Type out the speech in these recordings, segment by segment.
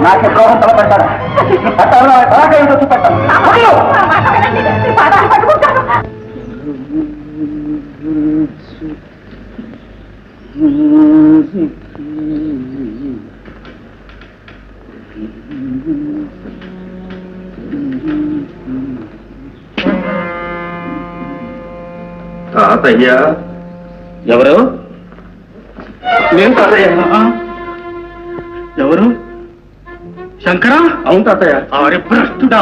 నాకే ద్రోహం తలపెడతాడు చూపెట్టాను. తాతయ్య ఎవరు? నేను తాతయ్య. ఎవరు? శంకరా? అవును తాతయ్య. అరే భ్రష్టుడా,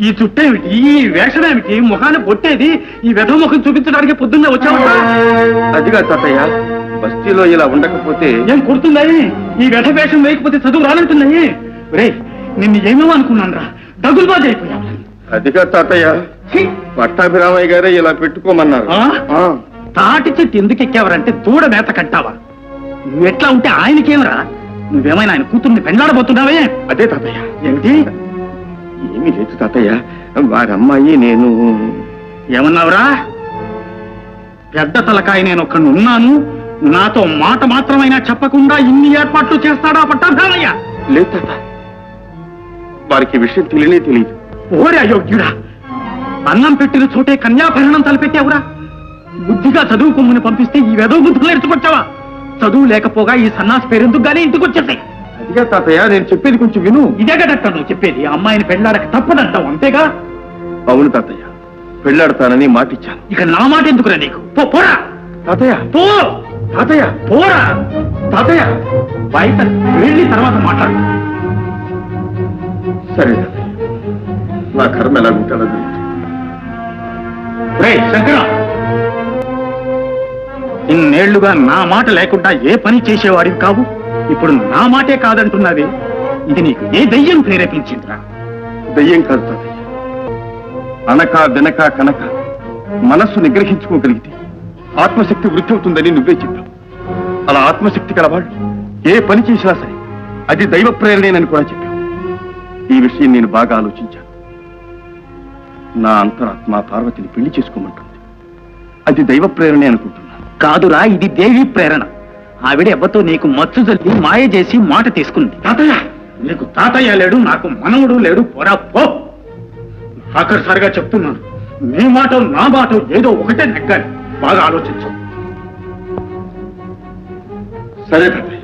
ఈ చుట్టేమిటి, ఈ వేషమేమిటి, ముఖాన్ని పొట్టేది, ఈ వెధ ముఖం చూపించడానికి పొద్దున్నే వచ్చావు? అదిగా తాతయ్య, బస్తీలో ఇలా ఉండకపోతే ఏం కుడుతున్నాయి? ఈ వెధ వేషం వేయకపోతే చదువు రానంటున్నాయి. రే, నిన్ను ఏమేమో అనుకున్నాను రా, దగులుబాజీ అయిపోయావు. అదిగా తాతయ్య, పట్టాభిరామయ్య గారే ఇలా పెట్టుకోమన్నారు. తాటి చెట్టు ఎందుకు ఎక్కావరంటే దూడ మేత కట్టావా? నువ్వెట్లా ఉంటే ఆయనకేమరా? నువ్వేమైనా ఆయన కూతుర్ని పెండ్లాడబోతున్నావే? అదే తాతయ్య. ఏమిటి? ఏమీ లేదు తాతయ్య, వారి అమ్మాయి నేను. ఏమన్నావురా? పెద్ద తలకాయ నేను ఒక్కడిని ఉన్నాను, నాతో మాట మాత్రమైనా చెప్పకుండా ఇన్ని ఏర్పాట్లు చేస్తాడా పట్టాభిరామయ్య? లేదు తాత, వారికి విషయం తెలియదు. ఓరే అయోగ్యుడా, అన్నం పెట్టిన చోటే కన్యాభరణం తలపెట్టావురా? బుద్ధిగా చదువుకోమని పంపిస్తే ఈ వెధవ బుద్ధులు ఎత్తుకొచ్చావా? చదువు లేకపోగా ఈ సన్నాసి పేరెందుకు గానీ ఇంటికి వచ్చేసాయి. అదిగా తాతయ్య, నేను చెప్పేది కొంచెం విను. ఇదే కదట నువ్వు చెప్పేది, అమ్మాయిని పెళ్లాడక తప్పదంటావు, అంతేగా? అవును తాతయ్య, పెళ్లాడతానని మాటిచ్చాను. ఇక నా మాట ఎందుకురా నీకు? పోరా తాతయ్య, పో తాతయ్య, పోరా తాతయ్య. బయట వెళ్ళి తర్వాత మాట్లాడు. సరే తాతయ్య, నా కర్మ ఎలా ఉంటాడో. రే శంకర, ఇన్నేళ్లుగా నా మాట లేకుండా ఏ పని చేసేవాడివి కావు, ఇప్పుడు నా మాటే కాదంటున్నావే. ఇది నీకు ఏ దయ్యం ప్రేరేపించిందిరా? దయ్యం కాదు తాతయ్య, అనక వెనక కనక మనస్సు నిగ్రహించుకోగలిగితే ఆత్మశక్తి వృద్ధి అవుతుందని నువ్వే చెప్పావు. అలా ఆత్మశక్తి కలవాళ్ళు ఏ పని చేసినా సరే అది దైవ ప్రేరణేనని కూడా చెప్పావు. ఈ విషయం నేను బాగా ఆలోచించాను. నా అంతరాత్మ పార్వతిని పెళ్లి చేసుకోమంటుంది. అది దైవ ప్రేరణే అనుకుంటున్నాను. కాదురా, ఇది దేవి ప్రేరణ. ఆవిడ ఎవ్వతో నీకు మచ్చు జల్లి మాయ చేసి మాట తీసుకుంది. తాతయ్య, నీకు తాతయ్య లేడు, నాకు మనవుడు లేడు, పోరా పో. ఆఖరిసారిగా చెప్తున్నాను, నీ మాట నా మాట ఏదో ఒకటే నెగ్గాలి. బాగా ఆలోచించు. సరే తాతయ్య.